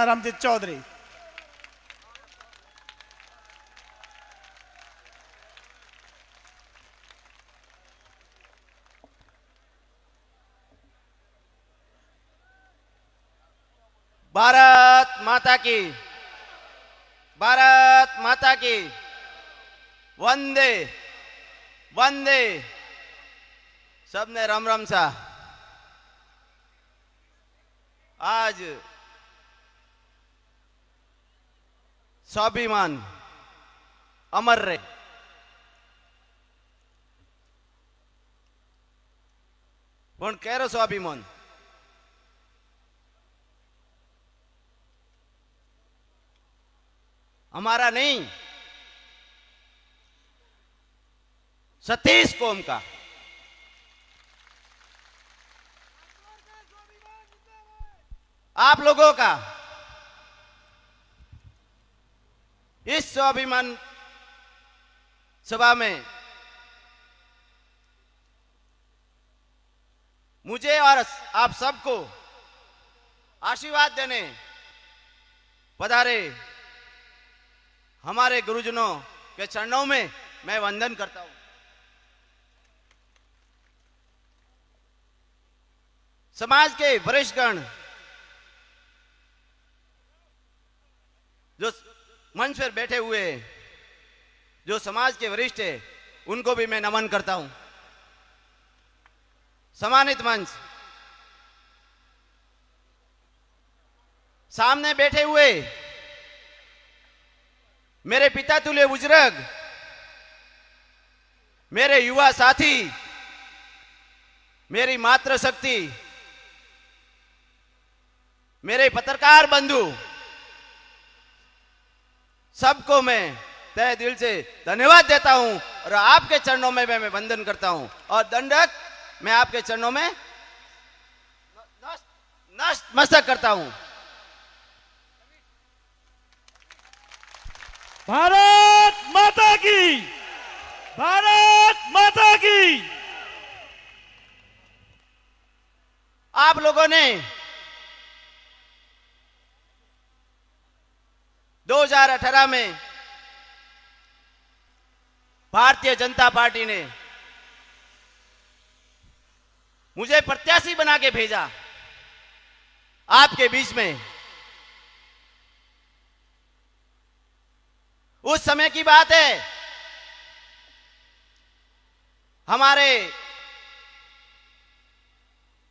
मौलाना रामजीत चौधरी। भारत माता की, भारत माता की, वंदे वंदे। सबने राम राम सा। आज स्वाभिमान अमर रहे। पण केरो स्वाभिमान हमारा नहीं, सतीश कौम का। आप लोगों का इस स्वाभिमान सभा में मुझे और आप सबको आशीर्वाद देने पधारे हमारे गुरुजनों के चरणों में मैं वंदन करता हूं। समाज के वरिष्ठगण जो मंच पर बैठे हुए, जो समाज के वरिष्ठ है, उनको भी मैं नमन करता हूं। सम्मानित मंच, सामने बैठे हुए मेरे पिता तुल्य बुजुर्ग, मेरे युवा साथी, मेरी मातृशक्ति, मेरे पत्रकार बंधु, सबको मैं तहे दिल से धन्यवाद देता हूं और आपके चरणों में मैं वंदन करता हूं और दंडक मैं आपके चरणों में नतमस्तक करता हूं। भारत माता की, भारत माता की। आप लोगों ने 2018 में भारतीय जनता पार्टी ने मुझे प्रत्याशी बना के भेजा आपके बीच में। उस समय की बात है, हमारे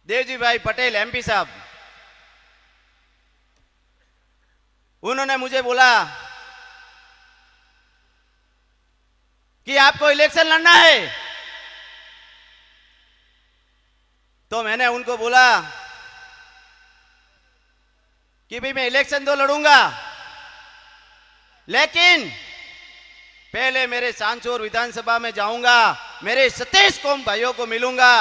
देवजी भाई पटेल एमपी साहब, उन्होंने मुझे बोला कि आपको इलेक्शन लड़ना है। तो मैंने उनको बोला कि भाई मैं इलेक्शन तो लड़ूंगा, लेकिन पहले मेरे सांचौर विधानसभा में जाऊंगा, मेरे सतीश कौम भाइयों को मिलूंगा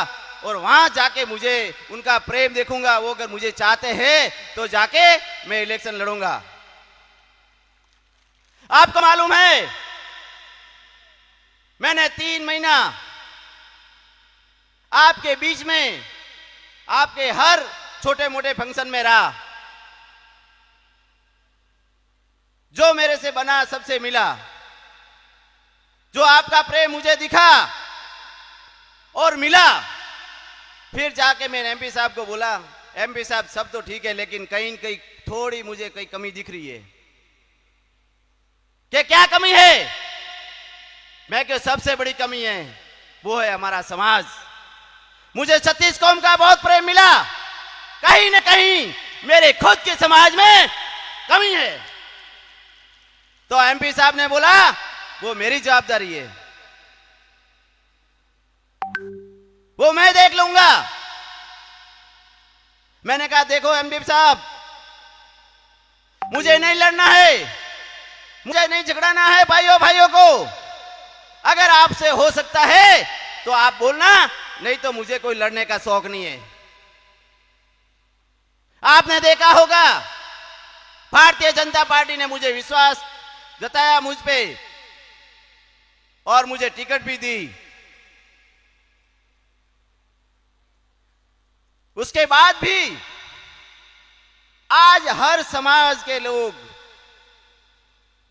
और वहां जाके मुझे उनका प्रेम देखूंगा। वो अगर मुझे चाहते हैं तो जाके मैं इलेक्शन लड़ूंगा। आपको मालूम है, मैंने 3 महीना आपके बीच में, आपके हर छोटे मोटे फंक्शन में रहा। जो मेरे से बना सबसे मिला, जो आपका प्रेम मुझे दिखा और मिला। फिर जाके मैंने एमपी साहब को बोला, एमपी साहब सब तो ठीक है, लेकिन कहीं कहीं थोड़ी मुझे कहीं कमी दिख रही है। कि क्या कमी है? मैं कि सबसे बड़ी कमी है वो है हमारा समाज। मुझे सतीश कौम का बहुत प्रेम मिला, कहीं न कहीं मेरे खुद के समाज में कमी है। तो एमपी साहब ने बोला वो मेरी जवाबदारी है, वो मैं देख लूंगा। मैंने कहा देखो एमपी साहब, मुझे नहीं लड़ना है, मुझे नहीं झगड़ाना है भाइयों भाइयों को। अगर आपसे हो सकता है तो आप बोलना, नहीं तो मुझे कोई लड़ने का शौक नहीं है। आपने देखा होगा भारतीय जनता पार्टी ने मुझे विश्वास जताया मुझ पे और मुझे टिकट भी दी। उसके बाद भी आज हर समाज के लोग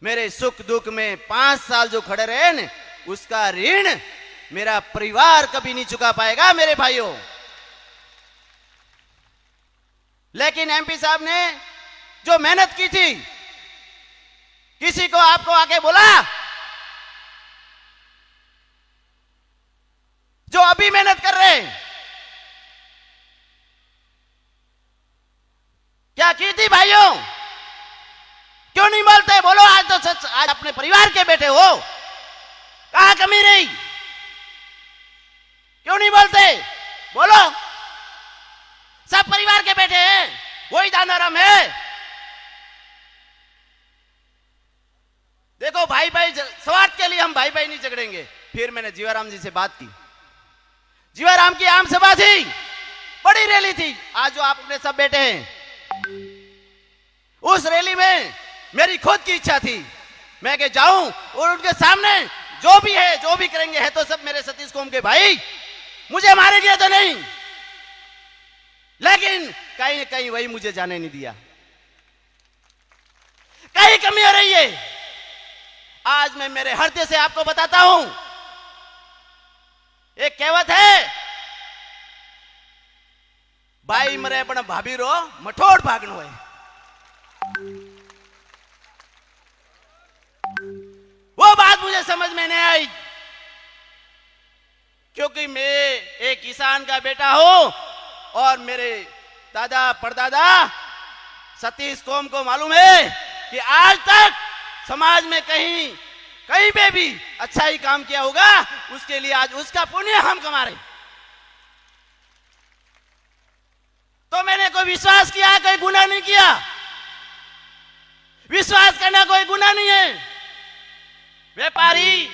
मेरे सुख दुख में 5 साल जो खड़े रहे न, उसका ऋण मेरा परिवार कभी नहीं चुका पाएगा मेरे भाइयों। लेकिन एमपी साहब ने जो मेहनत की थी, किसी को आपको आके बोला? जो अभी मेहनत कर रहे हैं, क्या की थी भाइयों? क्यों नहीं बोलते? बोलो, आज तो सच, आज अपने परिवार के बेटे हो, कहां कमी रही? क्यों नहीं बोलते? बोलो, सब परिवार के बेटे हैं, वही दानाराम है। देखो भाई भाई स्वार्थ के लिए हम भाई भाई नहीं झगड़ेंगे। फिर मैंने जीवाराम जी से बात की। जीवाराम की आम सभा थी, बड़ी रैली थी। आज जो आप अपने सब बेटे हैं, उस रैली में मेरी खुद की इच्छा थी मैं के जाऊं और उनके सामने जो भी है, जो भी करेंगे, है तो सब मेरे सतीश कोम के भाई, मुझे मारेंगे तो नहीं। लेकिन कहीं कहीं वही मुझे जाने नहीं दिया, कहीं कमी हो रही है। आज मैं मेरे हृदय से आपको बताता हूं, एक कहावत है, भाई मरे पण भाभी रो मठोड़ भागनो है। वो बात मुझे समझ में नहीं आई, क्योंकि मैं एक किसान का बेटा हूं और मेरे दादा परदादा सतीश कोम को मालूम है कि आज तक समाज में कहीं कहीं पे भी अच्छा ही काम किया होगा, उसके लिए आज उसका पुण्य हम कमा रहे। तो मैंने कोई विश्वास किया, कोई गुनाह नहीं किया। विश्वास करना कोई गुनाह नहीं है। व्यापारी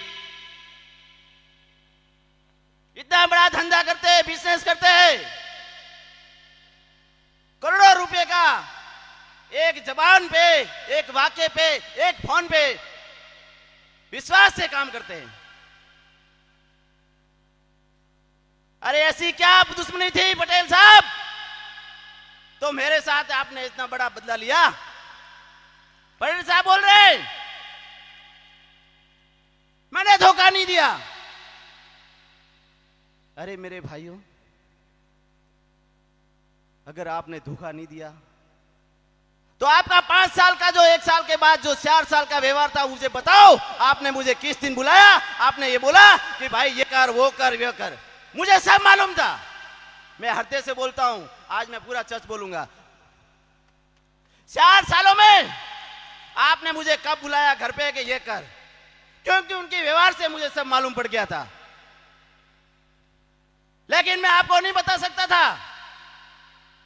इतना बड़ा धंधा करते हैं, बिजनेस करते हैं, करोड़ों रुपए का एक जबान पे, एक वाक्य पे, एक फोन पे विश्वास से काम करते हैं। अरे ऐसी क्या दुश्मनी थी पटेल साहब, तो मेरे साथ आपने इतना बड़ा बदला लिया? पटेल साहब बोल रहे मैंने धोखा नहीं दिया। अरे मेरे भाइयों, अगर आपने धोखा नहीं दिया तो आपका 5 साल का जो 1 साल के बाद जो 4 साल का व्यवहार था, मुझे बताओ। आपने मुझे किस दिन बुलाया? आपने ये बोला कि भाई ये कर, वो कर, वो कर। मुझे सब मालूम था। मैं हृदय से बोलता हूं, आज मैं पूरा सच बोलूंगा। 4 सालों में आपने मुझे कब बुलाया घर पे कि ये कर? क्योंकि उनके व्यवहार से मुझे सब मालूम पड़ गया था। लेकिन मैं आपको नहीं बता सकता था,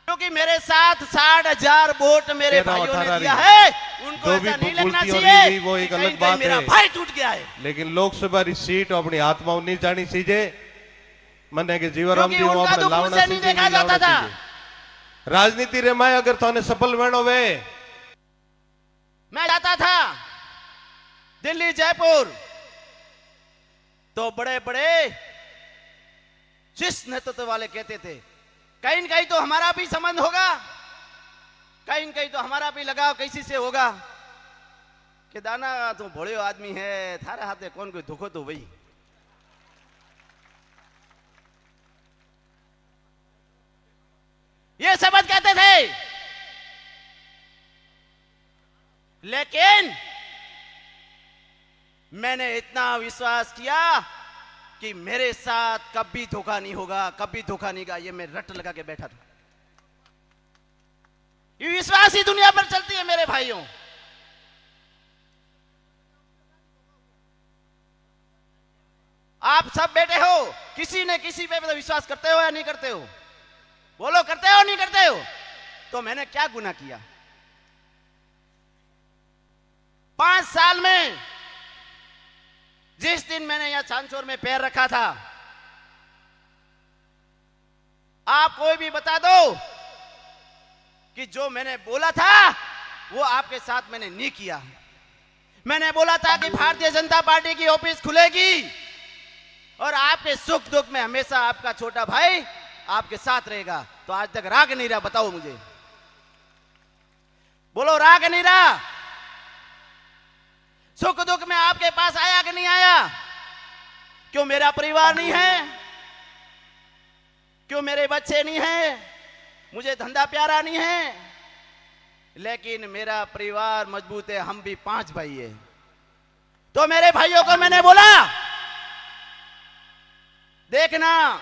क्योंकि मेरे साथ 60,000 वोट मेरे भाइयों ने दिया है। उनको ऐसा नहीं लगना चाहिए वो एक कि अलग बात मेरा है। भाई टूट गया है। लेकिन लोकसभा री सीट अपनी आत्मा नहीं जानी सीजे मने के जीवराम जी क्योंकि उनका दुख मुझसे नहीं देखा जाता था। राजनीति रे माय अगर तोने सफल बनो वे, मैं जाता था दिल्ली, जयपुर, तो बड़े बड़े शीर्ष नेतृत्व वाले कहते थे कहीं न कहीं तो हमारा भी संबंध होगा, कहीं न कहीं तो हमारा भी लगाव कैसी से होगा। कि दाना तो भोले आदमी है, थारे हाथे कौन कोई धोखो तो वही। ये शब्द कहते थे, लेकिन मैंने इतना विश्वास किया कि मेरे साथ कभी धोखा नहीं होगा, कभी धोखा नहीं होगा। ये मैं रट लगा के बैठा था। ये विश्वास ही दुनिया पर चलती है मेरे भाइयों। आप सब बेटे हो, किसी ने किसी पे विश्वास करते हो या नहीं करते हो? बोलो, करते हो नहीं करते हो? तो मैंने क्या गुनाह किया? 5 साल में जिस दिन मैंने यहां चांदचौर में पैर रखा था, आप कोई भी बता दो कि जो मैंने बोला था वो आपके साथ मैंने नहीं किया। मैंने बोला था कि भारतीय जनता पार्टी की ऑफिस खुलेगी और आपके सुख दुख में हमेशा आपका छोटा भाई आपके साथ रहेगा। तो आज तक राग नहीं रहा, बताओ मुझे। बोलो रहा कि नहीं रहा? सुख दुख में आपके पास आया कि नहीं आया? क्यों मेरा परिवार नहीं है? क्यों मेरे बच्चे नहीं हैं? मुझे धंधा प्यारा नहीं है, लेकिन मेरा परिवार मजबूत है। हम भी 5 भाई है। तो मेरे भाइयों को मैंने बोला, देखना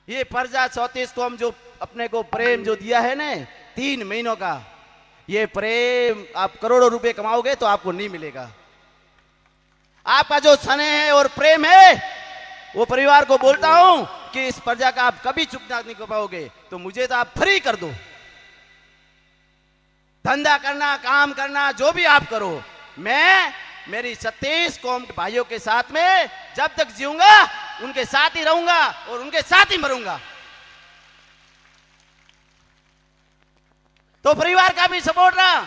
ये प्रजा 34 कौम जो अपने को प्रेम जो दिया है ना 3 महीनों का, ये प्रेम आप करोड़ों रुपए कमाओगे तो आपको नहीं मिलेगा। आपका जो स्नेह है और प्रेम है, वो परिवार को बोलता हूं कि इस प्रजा का आप कभी चुकता नहीं कर पाओगे, तो मुझे तो आप फ्री कर दो। धंधा करना, काम करना, जो भी आप करो, मैं मेरी 36 कौम के भाइयों के साथ में जब तक जीऊंगा उनके साथ ही रहूंगा और उनके साथ ही मरूंगा। तो परिवार का भी सपोर्ट रहा।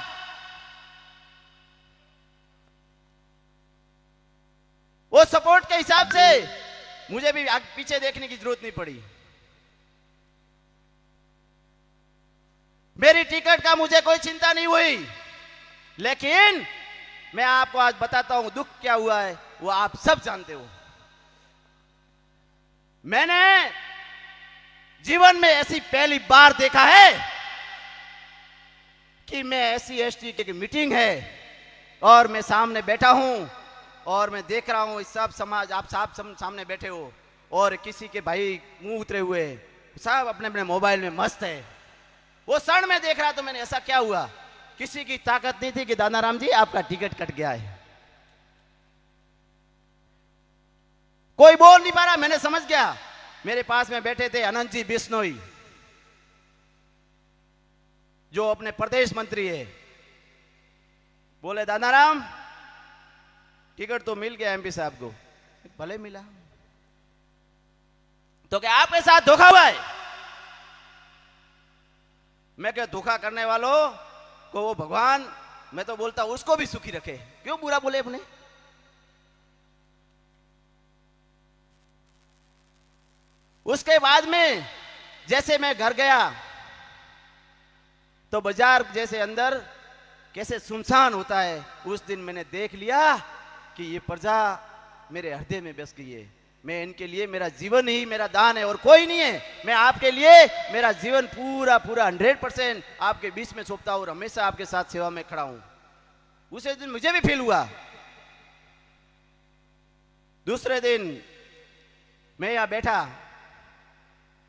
वो सपोर्ट के हिसाब से मुझे भी पीछे देखने की जरूरत नहीं पड़ी। मेरी टिकट का मुझे कोई चिंता नहीं हुई, लेकिन मैं आपको आज बताता हूं दुख क्या हुआ है, वो आप सब जानते हो। मैंने जीवन में ऐसी पहली बार देखा है कि मैं SC/ST की मीटिंग है और मैं सामने बैठा हूं और मैं देख रहा हूं इस सब समाज, आप सब सामने बैठे हो और किसी के भाई मुंह उतरे हुए सब अपने अपने मोबाइल में मस्त है। वो क्षण में देख रहा तो मैंने ऐसा क्या हुआ, किसी की ताकत नहीं थी कि दानाराम जी आपका टिकट कट गया है। कोई बोल नहीं पा रहा, मैंने समझ गया। मेरे पास में बैठे थे अनंत जी बिश्नोई, जो अपने प्रदेश मंत्री है। बोले दानाराम टिकट तो मिल गया MP साहब को। भले मिला, तो क्या आपके साथ धोखा हुआ है? मैं क्या धोखा करने वालों को वो भगवान, मैं तो बोलता हूं उसको भी सुखी रखे, क्यों बुरा बोले अपने। उसके बाद में जैसे मैं घर गया तो बाजार जैसे अंदर कैसे सुनसान होता है, उस दिन मैंने देख लिया कि ये प्रजा मेरे हृदय में बस गई है। मैं इनके लिए मेरा जीवन ही मेरा दान है और कोई नहीं है। मैं आपके लिए मेरा जीवन पूरा 100% आपके बीच में सौंपता हूं और हमेशा आपके साथ सेवा में खड़ा हूं। उसे दिन मुझे भी फील हुआ। दूसरे दिन मैं यहां बैठा,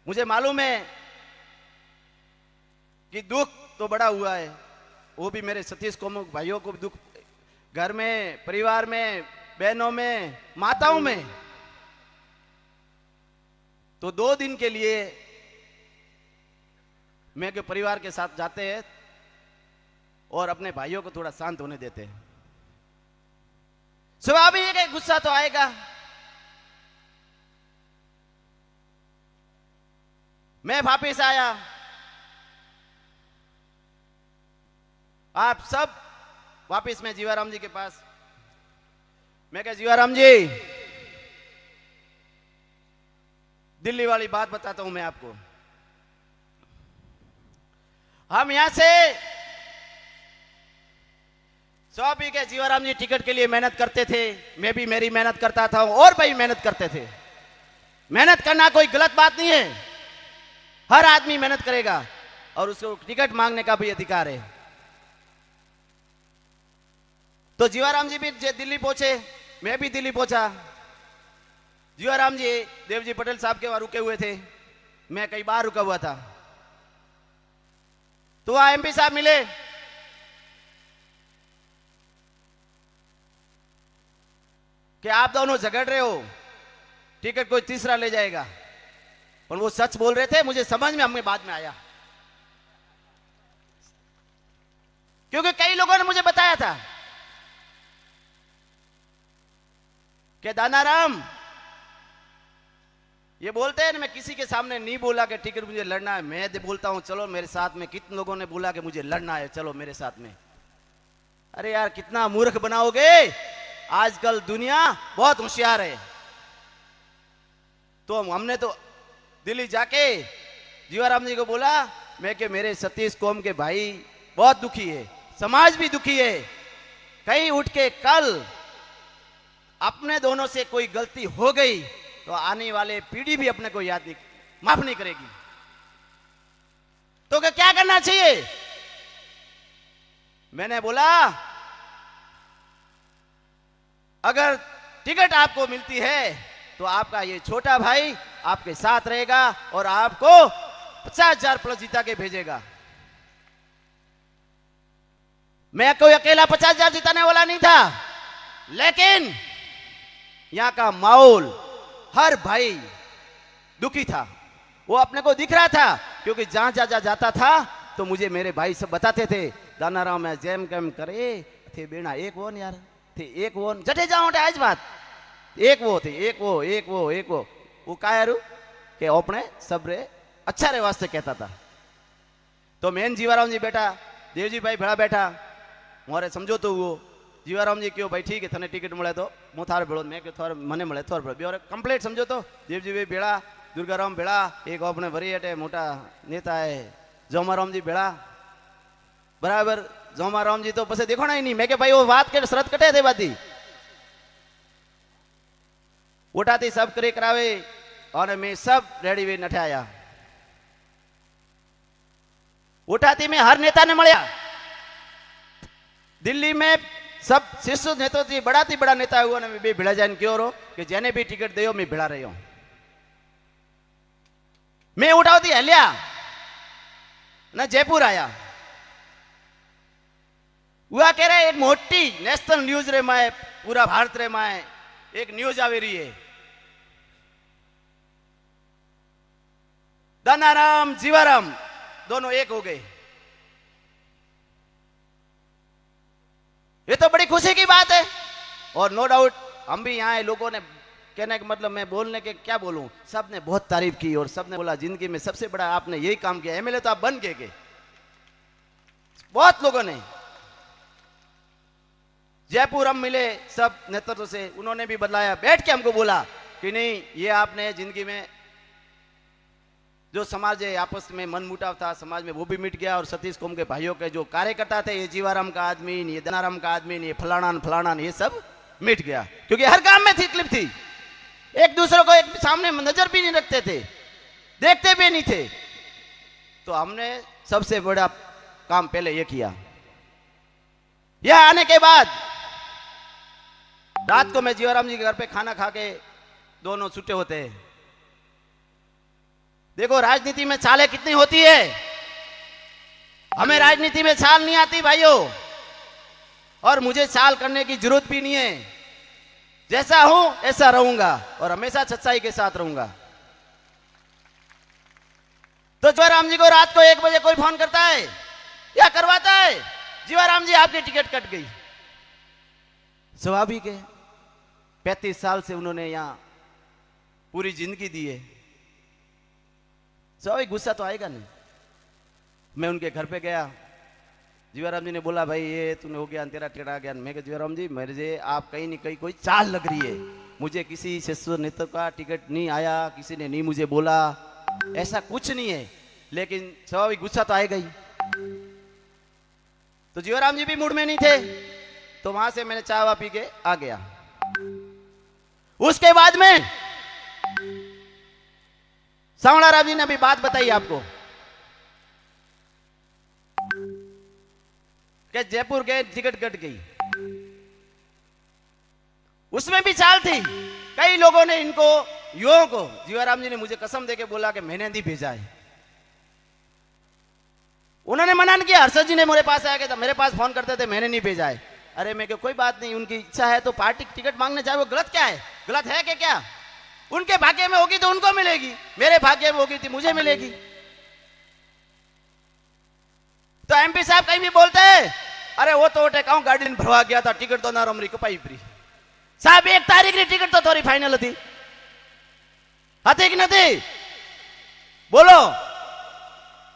मुझे मालूम है कि दुख तो बड़ा हुआ है, वो भी मेरे 36 कौमों भाइयों को दुख, घर में, परिवार में, बहनों में, माताओं में। तो 2 दिन के लिए मैं के परिवार के साथ जाते हैं और अपने भाइयों को थोड़ा शांत होने देते हैं। स्वाभाविक है गुस्सा तो आएगा। मैं वापिस आया, आप सब वापिस मैं जीवाराम जी के पास। मैं कहा जीवाराम जी दिल्ली वाली बात बताता हूं मैं आपको। हम यहां से स्वाभाविक है जीवाराम जी टिकट के लिए मेहनत करते थे, मैं भी मेरी मेहनत करता था और भाई मेहनत करते थे। मेहनत करना कोई गलत बात नहीं है, हर आदमी मेहनत करेगा और उसको टिकट मांगने का भी अधिकार है। तो जीवाराम जी भी दिल्ली पहुंचे, मैं भी दिल्ली पहुंचा। जीवाराम जी देवजी पटेल साहब के वहां रुके हुए थे, मैं कई बार रुका हुआ था। तो वहां MP साहब मिले। कि आप दोनों झगड़ रहे हो, टिकट कोई तीसरा ले जाएगा। और वो सच बोल रहे थे, मुझे समझ में हमें बाद में आया, क्योंकि कई लोगों ने मुझे बताया था कि दानाराम ये बोलते हैं ना, मैं किसी के सामने नहीं बोला कि टिकट मुझे लड़ना है। मैं बोलता हूं चलो मेरे साथ में। कितने लोगों ने बोला कि मुझे लड़ना है, चलो मेरे साथ में। अरे यार कितना मूर्ख बनाओगे, आजकल दुनिया बहुत होशियार है। तो हमने तो दिल्ली जाके जीवाराम जी को बोला, मैं कि मेरे 36 कौम के भाई बहुत दुखी है, समाज भी दुखी है। कहीं उठ के कल अपने दोनों से कोई गलती हो गई तो आने वाले पीढ़ी भी अपने को याद नहीं, माफ नहीं करेगी। तो क्या करना चाहिए? मैंने बोला अगर टिकट आपको मिलती है तो आपका ये छोटा भाई आपके साथ रहेगा और आपको 50,000 प्लस जीता के भेजेगा। मैं कोई अकेला 50,000 जिताने वाला नहीं था, लेकिन यहां का माहौल, हर भाई दुखी था। वो अपने को दिख रहा था, क्योंकि जहां जहां जाता था तो मुझे मेरे भाई सब बताते थे, दानाराम में जेम केम करे थे बेना एक वो यार थे एक वो जटे जाओ आज बात एक वो थे एक वो एक वो एक वो कायरू के अपने सब रे अच्छा रे वास्ते कहता था। तो मेन जीवाराम जी बेटा देवजी भाई भेड़ा बैठा मोरे समझो तो वो जीवाराम जी क्यों भाई ठीक है थने टिकट मिले तो मु थारे भेड़ो मैं क्यों थारे मने मिले थारे भेड़ो ब्योरे कंप्लीट समझो तो देवजी भाई भेड़ा दुर्गाराम भेड़ा एक अपने वरी हटे मोटा नेता है जोमाराम जी भेड़ा बराबर। जोमाराम जी तो पसे देखो ना ही नहीं, मैं के भाई वो बात के शरत कटे थे बाती उठाती सब करे करावे और मैं सब रेडी वे नठे आया। उठाती में हर नेता ने મળ્યા। दिल्ली में सब शीर्ष नेता थी बड़ा थी बड़ा नेता हुआ ने भी भिड़ा जान क्यों रो कि जेने भी टिकट दियो मैं भिड़ा रही हूं। मैं उठावती हल्या ना जयपुर आया हुआ कह रहे एक मोटी नेशनल न्यूज रे माए पूरा भारत रे माए एक न्यूज आवे रही है, दानाराम जीवाराम दोनों एक हो गए। ये तो बड़ी खुशी की बात है और नो डाउट हम भी यहाँ लोगों ने कहने का मतलब मैं बोलने के क्या बोलूं, सब ने बहुत तारीफ की और सब ने बोला जिंदगी में सबसे बड़ा आपने यही काम किया। एमएलए तो आप बन गए बहुत लोगों ने। जयपुर हम मिले सब नेतृत्व से, उन्होंने भी बदलाया, बैठ के हमको बोला कि नहीं ये आपने जिंदगी में जो समाज है आपस में मन मुटाव था समाज में वो भी मिट गया और सतीश कौम के भाइयों के जो कार्यकर्ता थे, ये जीवाराम का आदमी ये दनाराम का आदमी ये फलाना ये सब मिट गया, क्योंकि हर काम में थी क्लिप थी, एक दूसरे को एक सामने नजर भी नहीं रखते थे, देखते भी नहीं थे। तो हमने सबसे बड़ा काम पहले ये किया। यह आने के बाद रात को मैं जीवाराम जी के घर पे खाना खा के दोनों छुट्टे होते हैं। देखो राजनीति में चालें कितनी होती है, हमें राजनीति में चाल नहीं आती भाइयों, और मुझे चाल करने की जरूरत भी नहीं है। जैसा हूं ऐसा रहूंगा और हमेशा सच्चाई के साथ रहूंगा। तो जीवाराम जी को रात को 1 बजे कोई फोन करता है क्या करवाता है, जीवाराम जी आपकी टिकट कट गई। स्वाभाविक है, 35 साल से उन्होंने यहां पूरी जिंदगी दी है, स्वाभाविक गुस्सा तो आएगा नहीं। मैं उनके घर पे गया, जीवाराम जी ने बोला भाई ये तूने हो गया तेरा टिकट आ गया। मैं कहा जीवाराम जी मेरे से आप कहीं नहीं कहीं कोई चाल लग रही है, मुझे किसी शीर्ष नेता का टिकट नहीं आया, किसी ने नहीं मुझे बोला, ऐसा कुछ नहीं है, लेकिन स्वाभाविक गुस्सा तो आएगा ही। तो जीवाराम जी भी मूड में नहीं थे, तो वहां से मैंने चाय पी के आ गया। उसके बाद में सांवला राम जी ने भी बात बताई आपको कि जयपुर गए टिकट कट गई, उसमें भी चाल थी। कई लोगों ने इनको युवाओं को जीवाराम जी ने मुझे कसम देके बोला कि मैंने नहीं भेजा है, उन्होंने मना नहीं किया। हर्षद जी ने मेरे पास आया, मेरे पास फोन करते थे मैंने नहीं भेजा है। अरे मैं कोई बात नहीं, उनकी इच्छा है तो पार्टी टिकट मांगने जाए, वो गलत क्या है, गलत है कि क्या? उनके भाग्य में होगी तो उनको मिलेगी, मेरे भाग्य में होगी थी मुझे मिलेगी। तो एमपी साहब कहीं भी बोलते हैं अरे वो तो टेकाऊ गाड़ी भरवा गया था टिकट तो ना रमरी कपाई फ्री साहब 1 तारीख री टिकट तो थोड़ी फाइनल थी कि नहीं बोलो।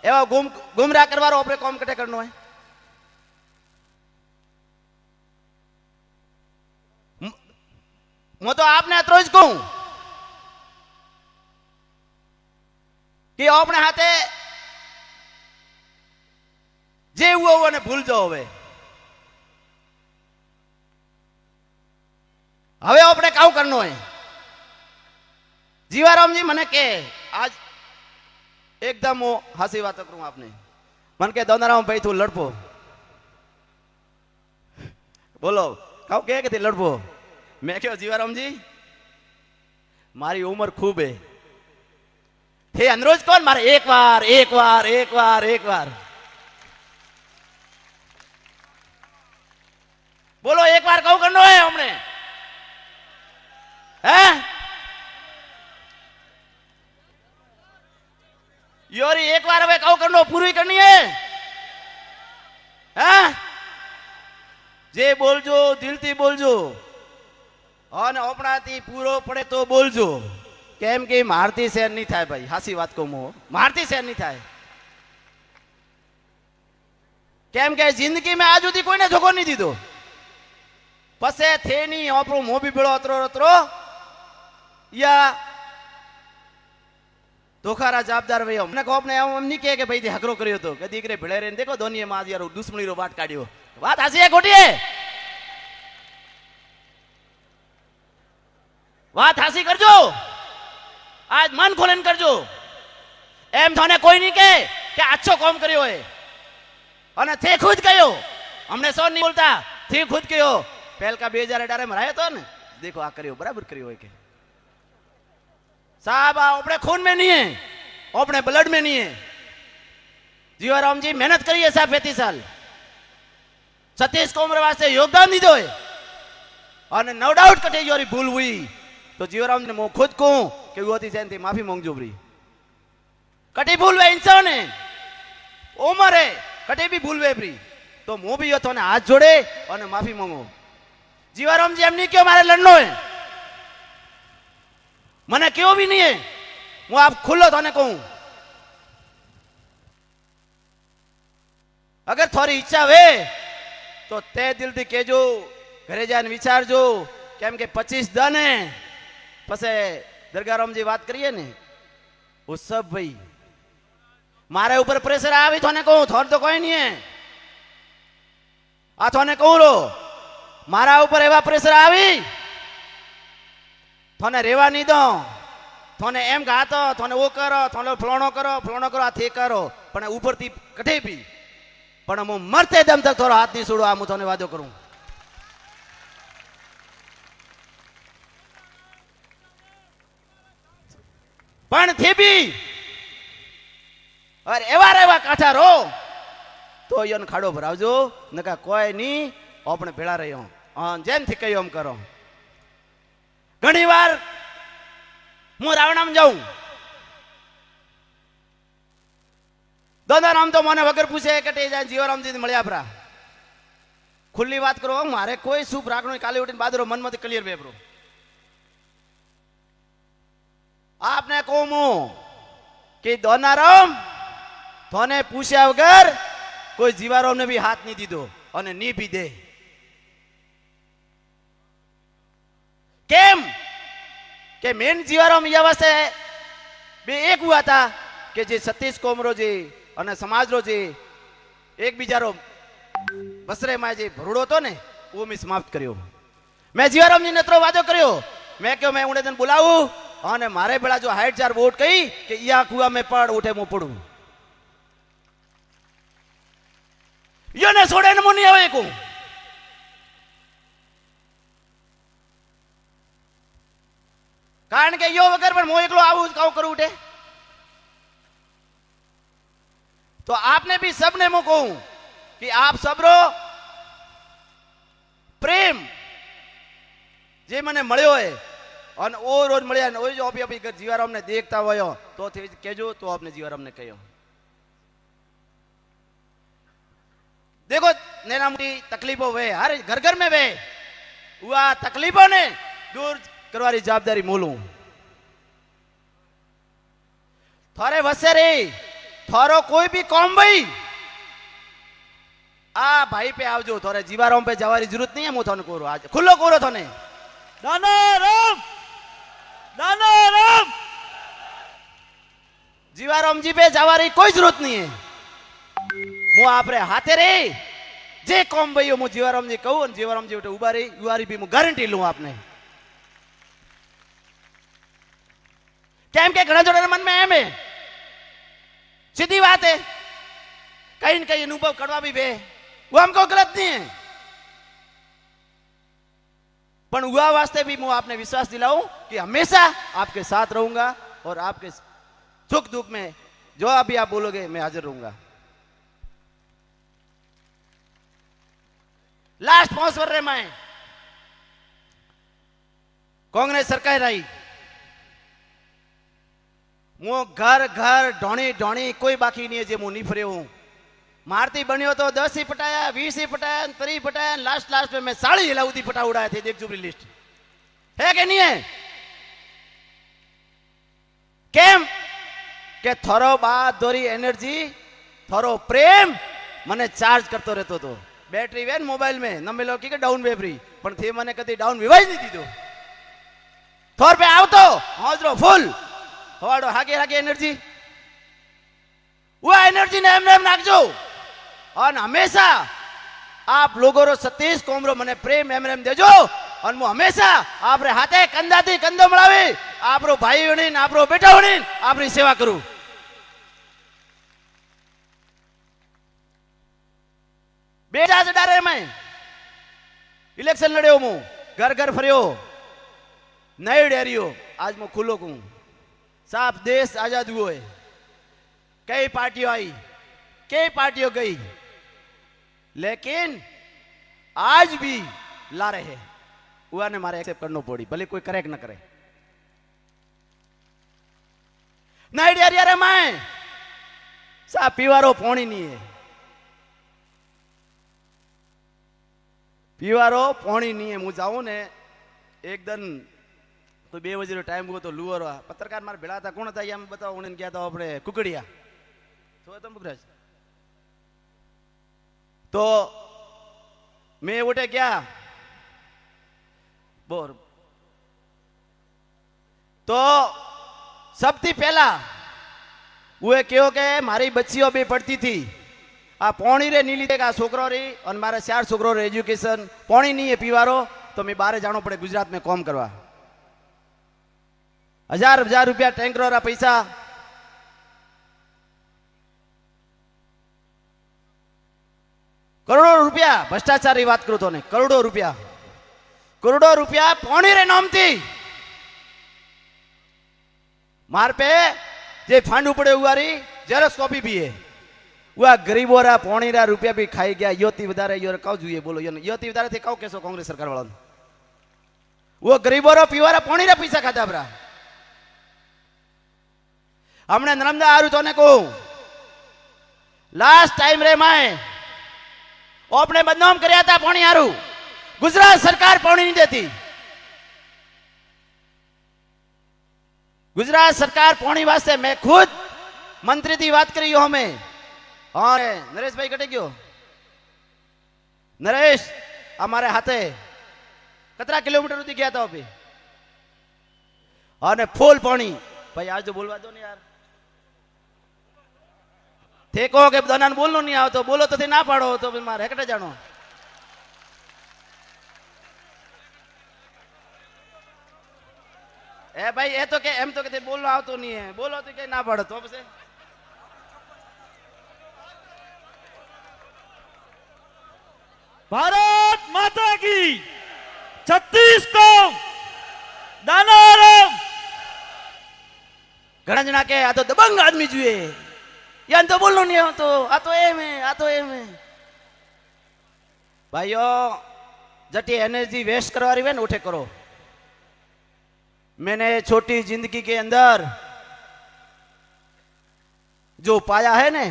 एवं गुमराह करवारो अपने कॉम कटे करनो है। मैं तो आपने अतरोज कहूं कि अपने हाथे જે હુआ हुआ ने भूल जाओ હવે આપણે કાઉ કરનો હે जीवाराम जी मने के आज एकदम वो हंसी बात करूं आपने मन के दोनाराम भाई तू लड़पो बोलो काउ के थी लड़पो मैं क्यों जीवाराम जी मारी उम्र खूब है थे अनुरोज कौन मारे एक बार एक बार एक बार एक बार बोलो एक बार कहू करनो है हमने हैं योरी एक बार હવે કહું કરનો પૂરી કરनी है हैं जे बोलजो दिलથી बोलजो અને ઓપણાથી પૂરો પડે તો બોલજો કેમ કે મારતી શેર નહીં થાય ભાઈ હાસી વાત કહું હું મારતી શેર નહીં થાય કેમ કે જિંદગીમાં આજ સુધી કોઈને ધોકો નહીં દીધો પસે થે નહીં આપણો મોં બી બેળો અતરો અતરો या धोखारा जवाबदार भाई हमने को अपने हम नहीं कहे कि भाई हकरो करियो तो कदी करे भिड़े रे देखो दोनी मां यार दुश्मनी रो बाट काढियो बात हासी है खोटी है बात हासी करजो आज मन खोलन करजो एम थाने कोई नहीं कहे कि अच्छो काम करियो है અને थे खुद कहो हमने सो नहीं बोलता थे खुद कहो पहल का 2018 में रहा तो ने देखो आ करियो बराबर करियो है के साहब अपने खून में नहीं है अपने ब्लड में नहीं है जीवाराम जी मेहनत करी है साहब 35 साल सतीश को उम्र वास्ते योगदान दीधो है और नो डाउट कटे योरी भूल हुई तो जीवाराम ने खुद को कि वो थी जयंती माफी मांगजो बरी कटी भूल हुए इंसान है उम्र है कटे भी भूल हुए बरी तो मुंह भी यो तो हाथ जोड़े और माफी मांगो जीवाराम जी हमने क्यों मारे लड़नो है मने क्यों भी नहीं है वो आप खुलो थाने कहूं अगर थोड़ी इच्छा वे तो ते दिल थी केजो घरे जाने विचार जो केम के 25 दन है पसे दरगाराम जी बात करिए ने वो सब भाई मारे ऊपर प्रेशर आवी थाने कहूं थोड़ तो कोई नहीं है आ थाने कहूं रो मारा ऊपर एवा प्रेशर आवी थोने रेवा नहीं दो थोने एम गातो थोने वो करो थोने फलाणो करो आ थे करो पण ऊपर थी कठे भी पण मु मरते दम तक थोड़ा हाथ नहीं छोड़ो आ मु थोने वादो करूं पण थे भी और एवा काठा रो तो योन खाड़ो भरावजो नका कोई नहीं अपने भेड़ा रही हो जेम थी कही हम करो घनी बार हूँ रावणाम जाऊं दोनाराम तो मने वगर पूछे कटे जाए जीवाराम जी मळ्या परा खुली बात करो मारे कोई सूप राखनो काले उठीने बादरो मन मत क्लियर बेबरो आपने कहूं कि दोनाराम थोने पूछ्या वगर कोई जीवाराम ने भी हाथ नहीं दीधो और नहीं भी दे केम के मेन जीवाराम ये वास्ते बे एक हुआ था कि जे सतीश कोमरो जी और समाज रो जी एक बीजारो बसरे में जे भरूड़ो तो ने वो मैं समाप्त करियो मैं जीवाराम जी ने तो वादो करियो मैं क्यों मैं उन्हें दिन बुलाऊं और मारे बेड़ा जो हाइट 4 वोट कही कि या कुआ में पड़ उठे मुंह पड़ू यो ने छोड़े न मुनी आवे को कारण के यो वगर पर मो एकलो आવું કાઉ કરું ઉઠે तो आपने भी सबने मो कहूं कि आप सबरो प्रेम जे मने મળ્યો है और ओ रोज મળ્યા ને ओ जो अभी जीवाराम ने देखता होयो तो केजो तो आपने जीवाराम ने कहो देखो नैना मोटी तकलीफों वे हर घर घर में वे हुआ तकलीफों ने दूर करवारी जवाबदारी मोलूं थारे वसे रे थारो कोई भी कौम भाई आ भाई पे आवजो थारे जीवाराम पे जवारी जरूरत नहीं है मु थाने कोरो आज खुलो कोरो थाने दानाराम जीवाराम जी पे जवारी कोई जरूरत नहीं है मु હું આપરે હાથે રે જે કોમ ભાઈઓ હું જીવારામજી કહું ને જીવારામજી ઉઠે ઉભા રહી યુવારી भी હું ગારंटी લઉં આપને કેમ કે ઘણા જોડાના मन में એમ है सीधी बात है कहीं न कहीं अनुभव करवा भी बे वो हमको गलत नहीं है पर हुआ वास्ते भी मैं आपने विश्वास दिलाऊं कि हमेशा आपके साथ रहूंगा और आपके सुख दुख में जो अभी आप बोलोगे मैं हाजिर रहूंगा लास्ट 5 वर्ष में कांग्रेस सरकार आई मु घर घर ढोणी ढोणी कोई बाकी नहीं है जे मु नहीं फरे हूं मारती बनियो तो 10 ही पटाया 20 ही पटाया 3 पटाया लास्ट में मैं 40 हिलाउदी पटा उड़ाए थे देख जुबली लिस्ट है कि नहीं है केम के थोरो बात दोरी एनर्जी थोरो प्रेम मने चार्ज करतो रहतो तो बैटरी वेन मोबाइल में न मिलो की डाउन वेबरी पण थे मने कदी डाउन विवाज नहीं दीदो थोर पे आवतो होजरो फुल हवाड़ो हागे हागे एनर्जी वो एनर्जी ने एम नाखजो और हमेशा आप लोगों रो सतीश कोमरो मने प्रेम एम देजो और मु हमेशा आपरे हाथे कंधाथी कंधो मळावी आपरो भाई होनी आपरो बेटा होनी आपरी सेवा करूं बेटा से डरे मैं इलेक्शन लड़ियो मु घर घर फरियो नहीं डरियो आज मैं खुलो कहूं साफ देश आजाद हुआ है कई पार्टियों आई कई पार्टियों गई लेकिन आज भी ला रहे हुआ ने मारे एक्सेप्ट करना पड़ी भले कोई करे न करे नहीं डरिया रे मैं साफ पीवारो पोणी नहीं है पीवारो पोणी नहीं है मु जाऊं ने एक दिन तो 2 बजे टाइम हुआ तो लुअर पत्रकार मारे भेड़ा था कौन था मैं बताओ उन्हें क्या था अपने कुकड़िया तो तुम बुकराज तो मैं उठे क्या बोर तो सबसे पहला वो क्यों के मारी बच्चियों भी पढ़ती थी आ पोणी रे नीली का छोकरो री और मारे 4 छोकरो रे एजुकेशन पोणी नहीं है पीवारो तो मैं बाहर जानो पड़े गुजरात में काम करवा 1000 रुपया टैंकर रा पैसा करोड़ों रुपया भ्रष्टाचार की बात करो तो ने करोड़ों रुपया पोणी रे नाम थी मार पे जे फांडू पड़े हुआ री जेरॉक्स कॉपी भी है वह गरीबों रा पोणी रा रुपया भी खाई गया योती वधारे यो कौ जुए बोलो योती वधारे थे कौ केसो कांग्रेस सरकार वाला वो गरीबों रा पीवारा पोणी रा पैसा खाता बरा हमने नर्मदा आरु तो ने को लास्ट टाइम रे मैं अपने बदनाम करया था पोणी आरु गुजरात सरकार पोणी नहीं देती गुजरात सरकार पोणी वास्ते मैं खुद मंत्री थी बात करी हमें और नरेश भाई कटे गयो नरेश हमारे हाथे कतरा किलोमीटर गया था अभी और फूल पोणी भाई आज तो बोलवा दो नहीं यार थे कहो के दोनान बोलनो नहीं आओ तो बोलो तो थे ना पाड़ो तो मारे हेकटे जानो ए भाई ए तो के एम तो के बोलनो आओ तो नहीं है बोलो तो के ना पाड़ो तो बसे भारत माता की 36 को दानाराम घना जना के आ तो दबंग आदमी जुए यान तो बोलनो नहीं तो आ तो एम है भाइयों जटी एनर्जी वेस्ट करवा रही है ना उठे करो मैंने छोटी जिंदगी के अंदर जो पाया है ना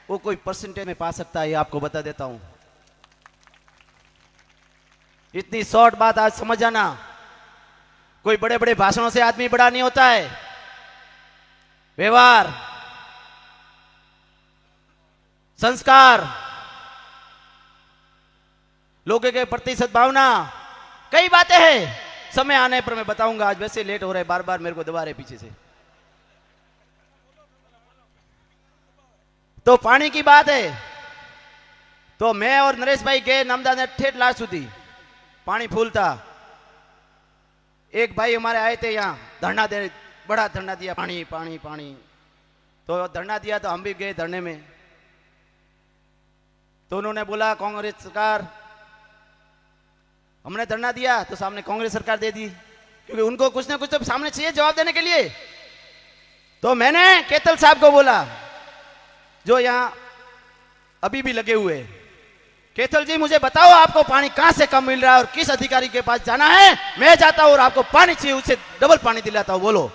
वो कोई परसेंटेज में पा सकता है आपको बता देता हूं इतनी शॉर्ट बात आज समझ जाना कोई बड़े बड़े भाषणों से आदमी बड़ा नहीं होता है व्यवहार संस्कार लोगों के प्रति सद्भावना कई बातें हैं समय आने पर मैं बताऊंगा आज वैसे लेट हो रहा है बार बार मेरे को दबा रहे पीछे से तो पानी की बात है तो मैं और नरेश भाई गए नर्मदा ने ठेठ लास्ट सुधी, पानी फूल था। एक भाई हमारे आए थे यहाँ धरना दे, बड़ा धरना दिया, पानी पानी पानी। तो धरना दिया तो हम भी गए धरने में। तो उन्होंने बोला कांग्रेस सरकार, हमने धरना दिया तो सामने कांग्रेस सरकार दे दी, क्योंकि उनको कुछ ना कुछ तो सामने चाहिए जवाब देने के लिए। तो मैंने केतल साहब को बोला, जो यहाँ अभी भी लगे हुए, केतल जी मुझे बताओ आपको पानी कहां से कम मिल रहा है और किस अधिकारी के पास जाना है, मैं जाता हूं और आपको पानी चाहिए उससे डबल पानी दिलाता हूं, बोलो।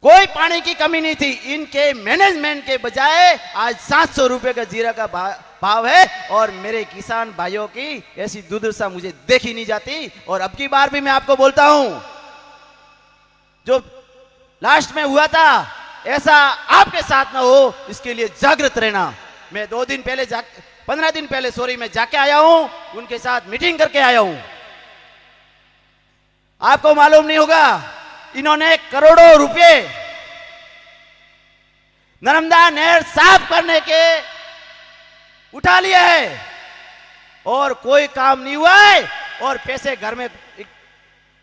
कोई पानी की कमी नहीं थी। इनके मैनेजमेंट के बजाय आज 700 रुपए का जीरा का भाव है और मेरे किसान भाइयों की ऐसी दुर्दशा मुझे देखी नहीं जाती। और अब की बार भी मैं आपको बोलता हूं, जो लास्ट में हुआ था ऐसा आपके साथ ना हो, इसके लिए जागृत रहना। मैं 15 दिन पहले सॉरी मैं जाके आया हूं, उनके साथ मीटिंग करके आया हूं। आपको मालूम नहीं होगा, इन्होंने करोड़ों रुपए नर्मदा नहर साफ करने के उठा लिए है और कोई काम नहीं हुआ है और पैसे घर में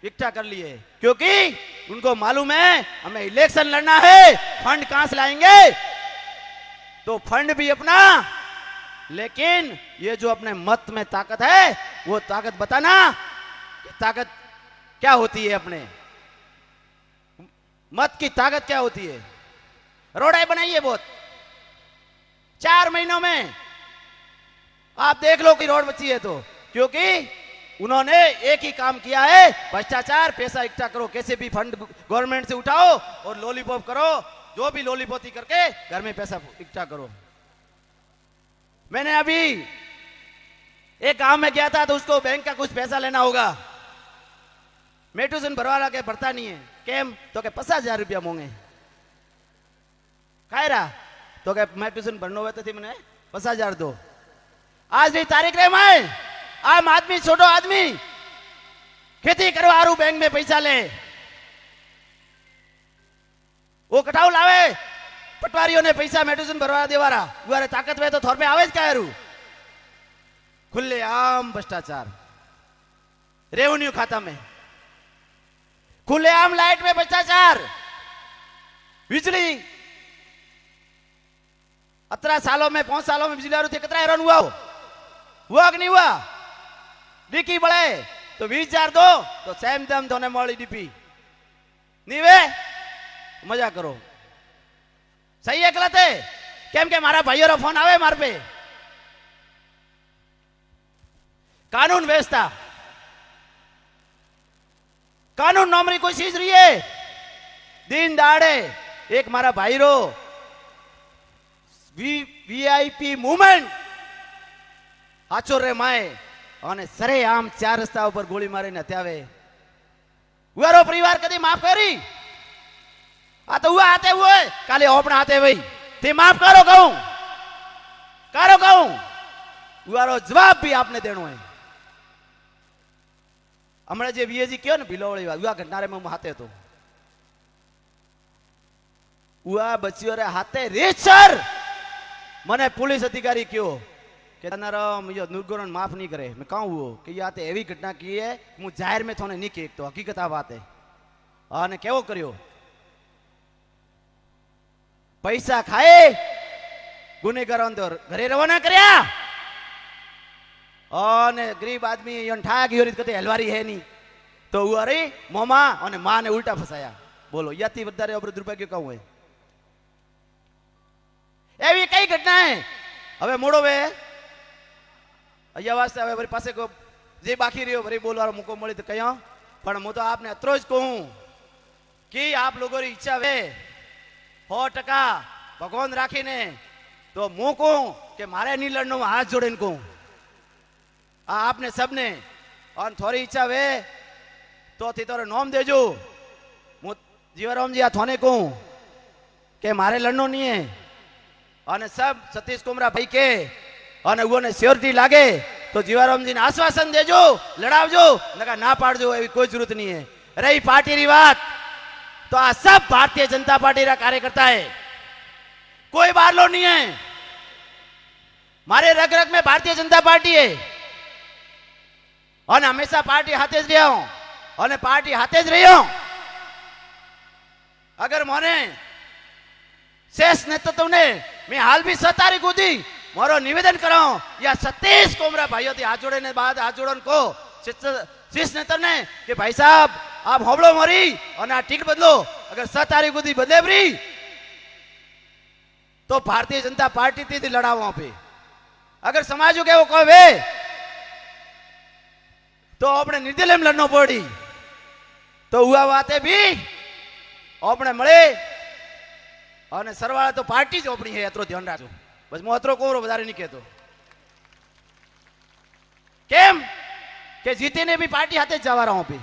इकट्ठा कर लिए, क्योंकि उनको मालूम है हमें इलेक्शन लड़ना है, फंड कहां से लाएंगे, तो फंड भी अपना, लेकिन ये जो अपने मत में ताकत है वो ताकत बताना कि ताकत क्या होती है, अपने मत की ताकत क्या होती है। रोडें बनाइए बहुत, 4 महीनों में आप देख लो कि रोड बची है तो, क्योंकि उन्होंने एक ही काम किया है, भ्रष्टाचार, पैसा इकट्ठा करो, कैसे भी फंड गवर्नमेंट से उठाओ और लॉलीपॉप करो, जो भी लॉलीपॉपी करके घर में पैसा इकट्ठा करो। मैंने अभी एक गांव में गया था तो उसको बैंक का कुछ पैसा लेना होगा, मैं ट्यूशन भरवा के भरता नहीं है, केम तो के 50,000 रुपया मांगे, काय रहा तो के मैं ट्यूशन भरना हुआ तो थी मैंने 50,000 दो। आज भी तारीख रे मैं आम आदमी, छोटो आदमी खेती करवा रू, बैंक में पैसा ले, वो कटाऊ लावे, पटवारियों ने पैसा मेडिसिन भरवा देवारा, वो ताकत वे तो थोर पे आवे क्या रू, खुले आम भ्रष्टाचार, रेवेन्यू खाता में खुले आम, लाइट में भ्रष्टाचार, बिजली 18 सालों में 5 सालों में बिजली थे, कितना हैरान हुआ कि नहीं हुआ। डीकी बढ़े तो 20,000 दो तो सेम दम धोने मोड़ी डीपी नहीं वे, मजा करो। सही है गलत है, केम के मारा भाइयों रो फोन आवे मार पे। कानून व्यवस्था, कानून नौकरी कोई चीज रही है, दिन दाड़े एक मारा भाई रो वीआईपी मूवमेंट हाचो रे माए અને સરે આમ 4 રસ્તા ઉપર ગોળી મારીને હત્યાવે, ઉવારો પરિવાર કદી માફ કરી? આ તો હુઆ હાથે હોય, કાલે ઓપણા હાથે ભાઈ તે માફ કરો કહું, ઉવારો જવાબ भी आपने देनो है। હમણાં જે વીએજી કયો ને ભીલોવળી વાત, ઉવા ઘટનારે માં હાથે તો ઉવા બચ્યો રે હાથે રીસર મને पुलिस अधिकारी क्यों कि निर्गुण माफ नहीं करे, मैं कहूँ वो कि या तो एवी घटना की है मुझे जाहिर में थोने नहीं की, तो हकीकत आ बात है। और केवो करियो, पैसा खाए गुनेगारों तो घरे रवाना करया, और गरीब आदमी ठा की कते हलवारी है नहीं, तो वो अरे मोमा और माँ ने उल्टा फसाया। बोलो याती वधारे अबरू दुर्भाग्य कहूँ है, एवी कई घटना है। હવે મોડો વે અહીંયા વાસ્તે હવે મારી પાસે કો જે બાકી રહ્યો ભરી બોલવાનો મોકો મળી તો કયો, પણ હું તો આપને અત્રો જ કહું કે આપ લોકોની ઈચ્છા વે 100% ભગવાન રાખીને તો હું કહું કે મારે નહીં લડનું, હાથ જોડીને કહું આ આપને સબને, और થોડી ઈચ્છા વે તો થી તોરે નોમ દેજો, હું જીવારામજી આ થોને કહું કે મારે લડનો નહીં है, અને सब सतीश कुमरा भाई के અને ઉઓને શ્યોરિટી લાગે તો જીવારામજી ને આશ્વાસન દેજો, લડાવજો, નકા ના પાડજો, એવી કોઈ જરૂરત नहीं है। रही पार्टी री बात तो आ सब भारतीय जनता पार्टी रा कार्यकर्ता है, कोई बारलो नहीं है। मारे रग रग में भारतीय जनता पार्टी है और हमेशा पार्टी हाथे ज रहा हूं और पार्टी हाथे ज रही हूं। अगर मोने शेष नेतृत्व ने मैं हाल भी 7 तारीख સુધી मारो निवेदन कराऊं या 36 कोमरा भाइयों हाथ जोड़े ने बाद हाथ जोड़न को शीर्ष नेता ने कि भाई साहब आप होबड़ो मरी और टिकट बदलो। अगर 7 तारीख સુધી बदले रही तो भारतीय जनता पार्टी थी लड़ा वहां पे। अगर समाज के वो कहे तो अपने निर्दलीय में लड़ना पड़ी तो हुआ बातें भी अपने मळे और सरवाला तो पार्टी ज अपनी है। एतरो ध्यान राखो बस मु अतरो कोरो વધારે नहीं कहतो केम के जीते ने भी पार्टी हाथे जवा रहा हूं पे।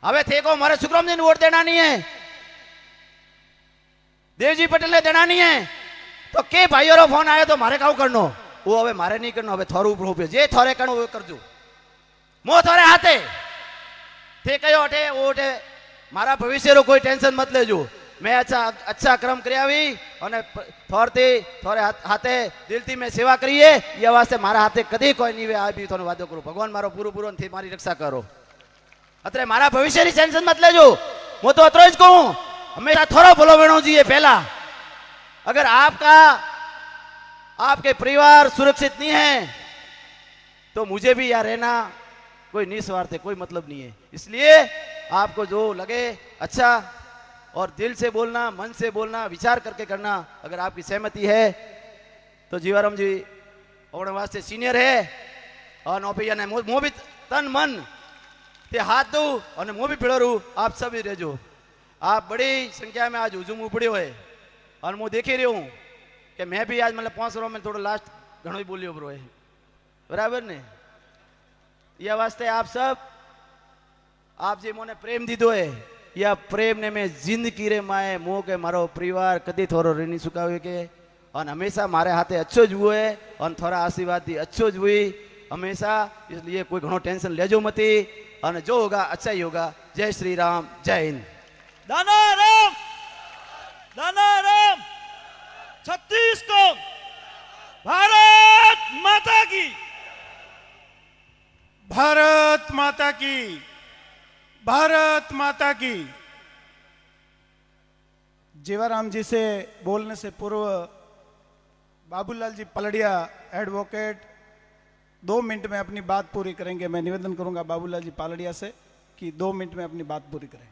हवे थे को मारे सुखराम जी ने वोट देना नहीं है, देवजी पटेल ने देना नहीं है तो के भाइयों रो फोन आयो तो मारे काउ करनो वो हवे मारे नहीं करनो। हवे थोरू उपरो पे जे थोरे करनो वो करजो। मो थोरे हाथे थे कयो अटे वो अटे मारा भविष्य रो कोई टेंशन मत लेजो। मैं अच्छा कर्म करयावी और थोड़े हाथे दिलती में सेवा करिए ये वास्ते मारा हाथे कदी कोई नहीं वे आ भी थोने वादो करो। भगवान मारो पूरो थी मारी रक्षा करो। अतरे मारा भविष्य री टेंशन मत लेजो। मु तो अतरो ज कहूं हमेशा थोड़ा बोलो वेणो जी पहला। अगर आपके परिवार सुरक्षित नहीं है तो मुझे भी यहाँ रहना कोई निस्वार्थ है, कोई मतलब नहीं है। इसलिए आपको जो लगे अच्छा और दिल से बोलना, मन से बोलना, विचार करके करना। अगर आपकी सहमति है तो जीवाराम जी अपने वास्ते सीनियर है और नौपैया ने मो भी तन मन ते हाथ दो और मो भी पीड़ो रू। आप सब ही रहो। आप बड़ी संख्या में आज हुजूम उपड़ियो है और मैं देखी रही हूँ कि मैं भी आज मतलब 5 में थोड़ा लास्ट घणो ही बोलियो बरो है बराबर ने। यह वास्ते आप सब आप जे मोने प्रेम दीदो है या प्रेम ने मैं जिंदगी रे माए मो के मारो परिवार कदी थोड़ो ऋणी चुकावे के और हमेशा मारे हाथे अच्छो ज हुए और थोड़ा आशीर्वाद दी अच्छो ज हुई हमेशा। इसलिए कोई घणो टेंशन लेजो मती और जो होगा अच्छा ही होगा। जय श्री राम, जय हिंद। दानाराम दानाराम 36 को भारत माता की, भारत माता की, भारत माता की। जीवाराम जी से बोलने से पूर्व बाबूलाल जी पलड़िया एडवोकेट 2 मिनट में अपनी बात पूरी करेंगे। मैं निवेदन करूंगा बाबूलाल जी पलड़िया से कि 2 मिनट में अपनी बात पूरी करें।